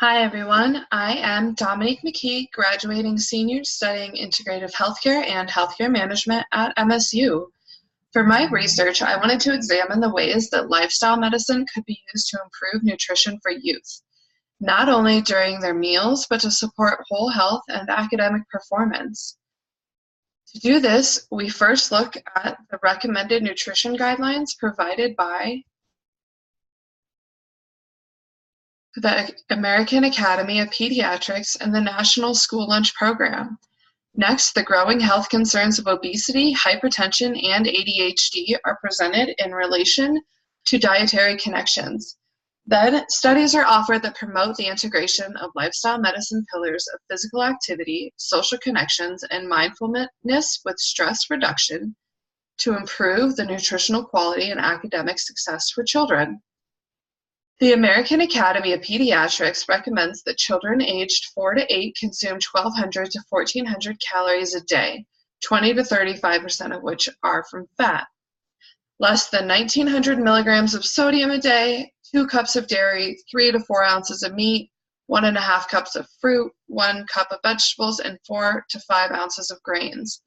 Hi everyone, I am Dominique McKee, graduating senior studying integrative healthcare and healthcare management at MSU. For my research, I wanted to examine the ways that lifestyle medicine could be used to improve nutrition for youth, not only during their meals, but to support whole health and academic performance. To do this, we first look at the recommended nutrition guidelines provided by the American Academy of Pediatrics and the National School Lunch Program. Next, the growing health concerns of obesity, hypertension, and ADHD are presented in relation to dietary connections. Then, studies are offered that promote the integration of lifestyle medicine pillars of physical activity, social connections, and mindfulness with stress reduction to improve the nutritional quality and academic success for children. The American Academy of Pediatrics recommends that children aged 4 to 8 consume 1,200 to 1,400 calories a day, 20 to 35% of which are from fat. Less than 1,900 milligrams of sodium a day, 2 cups of dairy, 3 to 4 ounces of meat, 1.5 cups of fruit, 1 cup of vegetables, and 4 to 5 ounces of grains.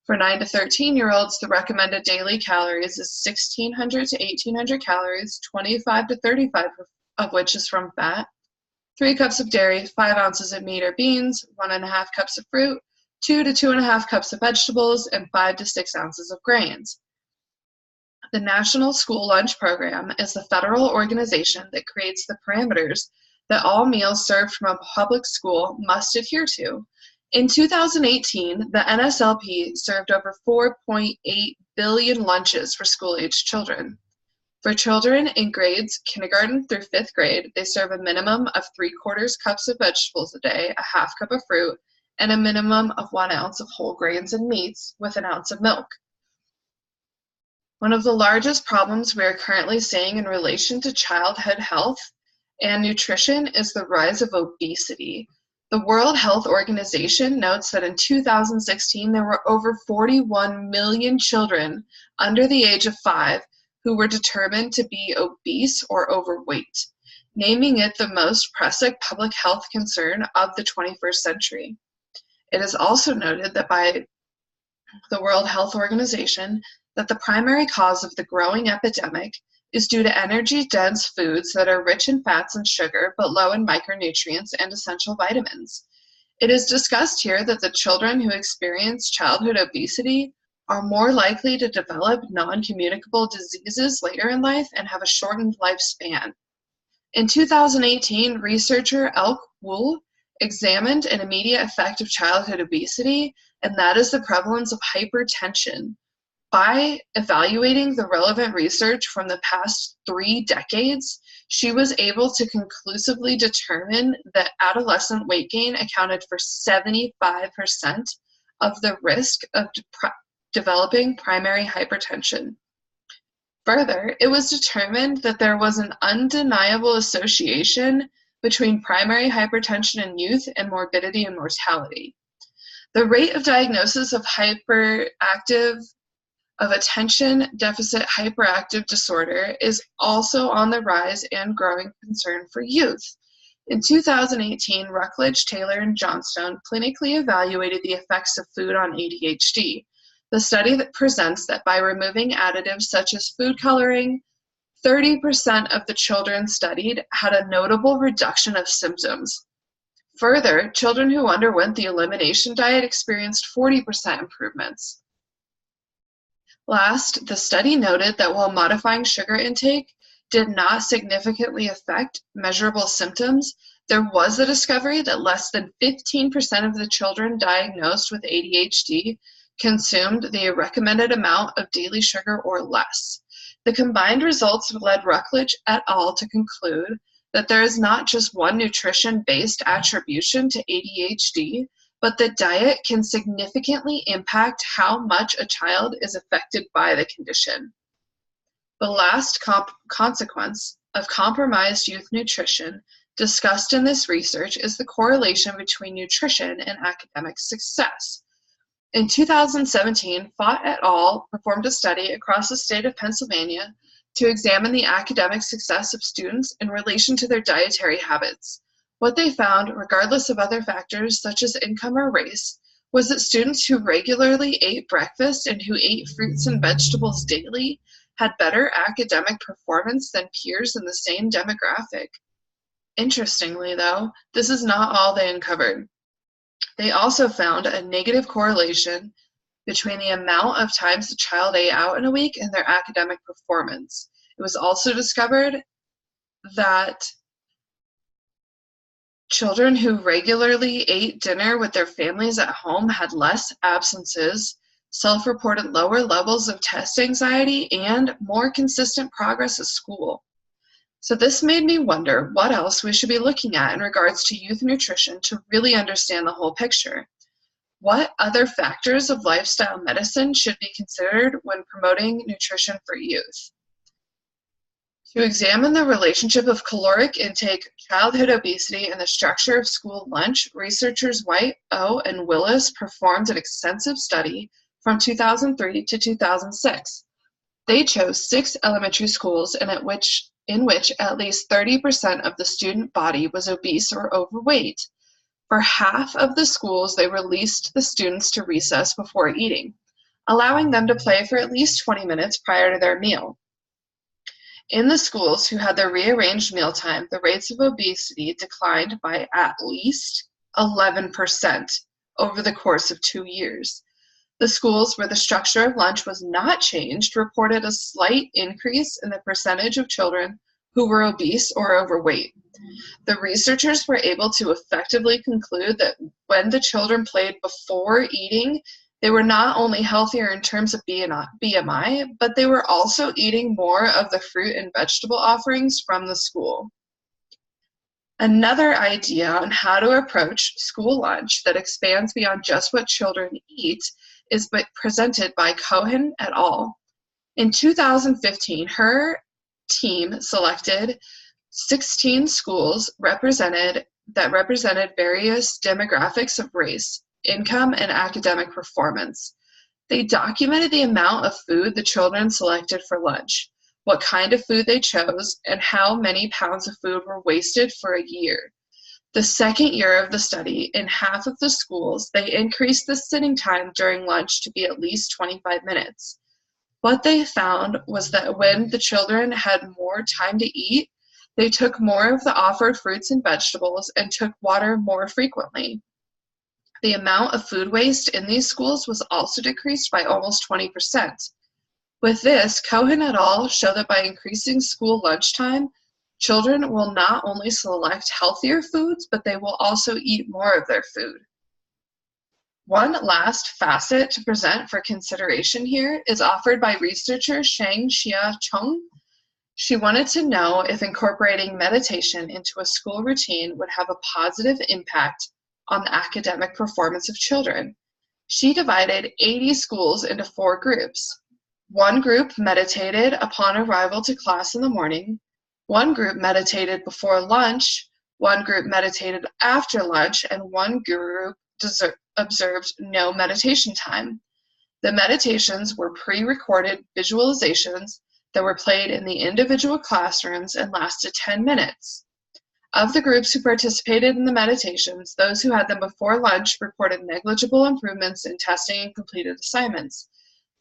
For 9 to 13-year-olds, the recommended daily calories is 1,600 to 1,800 calories, 25 to 35 of which is from fat, 3 cups of dairy, 5 ounces of meat or beans, 1.5 cups of fruit, 2 to 2.5 cups of vegetables, and 5 to 6 ounces of grains. The National School Lunch Program is the federal organization that creates the parameters that all meals served from a public school must adhere to. In 2018, the NSLP served over 4.8 billion lunches for school-aged children. For children in grades kindergarten through 5th grade, they serve a minimum of 3/4 cups of vegetables a day, a half cup of fruit, and a minimum of 1 ounce of whole grains and meats with an ounce of milk. One of the largest problems we are currently seeing in relation to childhood health and nutrition is the rise of obesity. The World Health Organization notes that in 2016, there were over 41 million children under the age of 5 who were determined to be obese or overweight, naming it the most pressing public health concern of the 21st century. It is also noted that by the World Health Organization that the primary cause of the growing epidemic is due to energy-dense foods that are rich in fats and sugar but low in micronutrients and essential vitamins. It is discussed here that the children who experience childhood obesity are more likely to develop non-communicable diseases later in life and have a shortened lifespan. In 2018, researcher Elk Wool examined an immediate effect of childhood obesity, and that is the prevalence of hypertension. By evaluating the relevant research from the past 3 decades, she was able to conclusively determine that adolescent weight gain accounted for 75% of the risk of developing primary hypertension. Further, it was determined that there was an undeniable association between primary hypertension in youth and morbidity and mortality. The rate of diagnosis of attention deficit hyperactive disorder is also on the rise and growing concern for youth. In 2018, Ruckledge, Taylor, and Johnstone clinically evaluated the effects of food on ADHD. The study that presents that by removing additives such as food coloring, 30% of the children studied had a notable reduction of symptoms. Further, children who underwent the elimination diet experienced 40% improvements. Last, the study noted that while modifying sugar intake did not significantly affect measurable symptoms, there was a discovery that less than 15% of the children diagnosed with ADHD consumed the recommended amount of daily sugar or less. The combined results led Ruckledge et al. To conclude that there is not just one nutrition-based attribution to ADHD, but the diet can significantly impact how much a child is affected by the condition. The last consequence of compromised youth nutrition discussed in this research is the correlation between nutrition and academic success. In 2017, Fott et al. Performed a study across the state of Pennsylvania to examine the academic success of students in relation to their dietary habits. What they found, regardless of other factors such as income or race, was that students who regularly ate breakfast and who ate fruits and vegetables daily had better academic performance than peers in the same demographic. Interestingly, though, this is not all they uncovered. They also found a negative correlation between the amount of times the child ate out in a week and their academic performance. It was also discovered that children who regularly ate dinner with their families at home had less absences, self-reported lower levels of test anxiety, and more consistent progress at school. So this made me wonder what else we should be looking at in regards to youth nutrition to really understand the whole picture. What other factors of lifestyle medicine should be considered when promoting nutrition for youth? To examine the relationship of caloric intake, childhood obesity, and the structure of school lunch, researchers White, O, and Willis performed an extensive study from 2003 to 2006. They chose 6 elementary schools in which at least 30% of the student body was obese or overweight. For half of the schools, they released the students to recess before eating, allowing them to play for at least 20 minutes prior to their meal. In the schools who had their rearranged mealtime, the rates of obesity declined by at least 11% over the course of 2 years. The schools where the structure of lunch was not changed reported a slight increase in the percentage of children who were obese or overweight. The researchers were able to effectively conclude that when the children played before eating, they were not only healthier in terms of BMI, but they were also eating more of the fruit and vegetable offerings from the school. Another idea on how to approach school lunch that expands beyond just what children eat is presented by Cohen et al. In 2015, her team selected 16 schools that represented various demographics of race, income, and academic performance. They documented the amount of food the children selected for lunch, what kind of food they chose, and how many pounds of food were wasted for a year. The second year of the study, in half of the schools, they increased the sitting time during lunch to be at least 25 minutes. What they found was that when the children had more time to eat, they took more of the offered fruits and vegetables and took water more frequently. The amount of food waste in these schools was also decreased by almost 20%. With this, Cohen et al. Show that by increasing school lunchtime, children will not only select healthier foods, but they will also eat more of their food. One last facet to present for consideration here is offered by researcher Shang-Xia Chung. She wanted to know if incorporating meditation into a school routine would have a positive impact on the academic performance of children. She divided 80 schools into 4 groups. One group meditated upon arrival to class in the morning, one group meditated before lunch, one group meditated after lunch, and one group observed no meditation time. The meditations were pre-recorded visualizations that were played in the individual classrooms and lasted 10 minutes. Of the groups who participated in the meditations, those who had them before lunch reported negligible improvements in testing and completed assignments.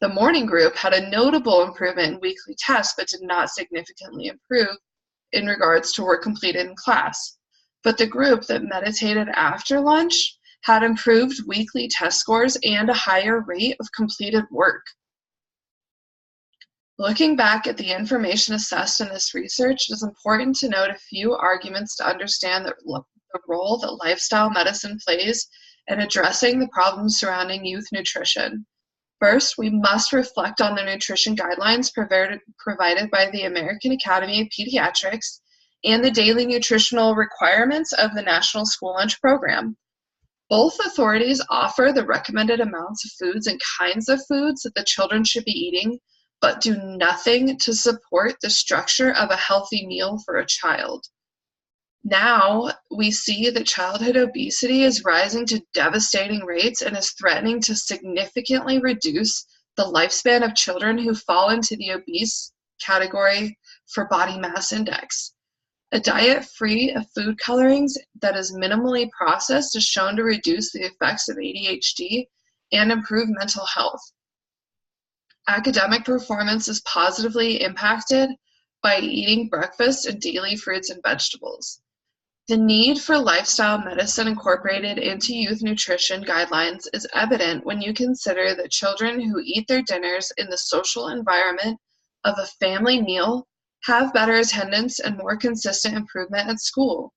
The morning group had a notable improvement in weekly tests, but did not significantly improve in regards to work completed in class. But the group that meditated after lunch had improved weekly test scores and a higher rate of completed work. Looking back at the information assessed in this research, it is important to note a few arguments to understand the role that lifestyle medicine plays in addressing the problems surrounding youth nutrition. First, we must reflect on the nutrition guidelines provided by the American Academy of Pediatrics and the daily nutritional requirements of the National School Lunch Program. Both authorities offer the recommended amounts of foods and kinds of foods that the children should be eating, but do nothing to support the structure of a healthy meal for a child. Now, we see that childhood obesity is rising to devastating rates and is threatening to significantly reduce the lifespan of children who fall into the obese category for body mass index. A diet free of food colorings that is minimally processed is shown to reduce the effects of ADHD and improve mental health. Academic performance is positively impacted by eating breakfast and daily fruits and vegetables. The need for lifestyle medicine incorporated into youth nutrition guidelines is evident when you consider that children who eat their dinners in the social environment of a family meal have better attendance and more consistent improvement at school.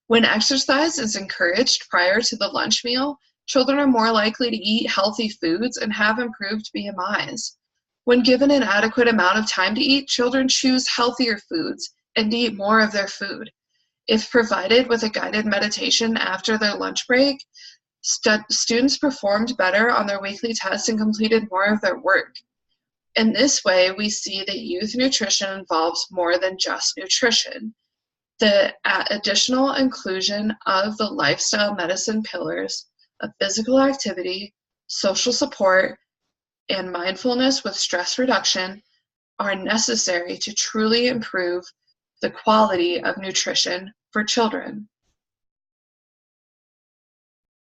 When exercise is encouraged prior to the lunch meal, children are more likely to eat healthy foods and have improved BMIs. When given an adequate amount of time to eat, children choose healthier foods and eat more of their food. If provided with a guided meditation after their lunch break, students performed better on their weekly tests and completed more of their work. In this way, we see that youth nutrition involves more than just nutrition. The additional inclusion of the lifestyle medicine pillars of physical activity, social support, and mindfulness with stress reduction are necessary to truly improve the quality of nutrition for children.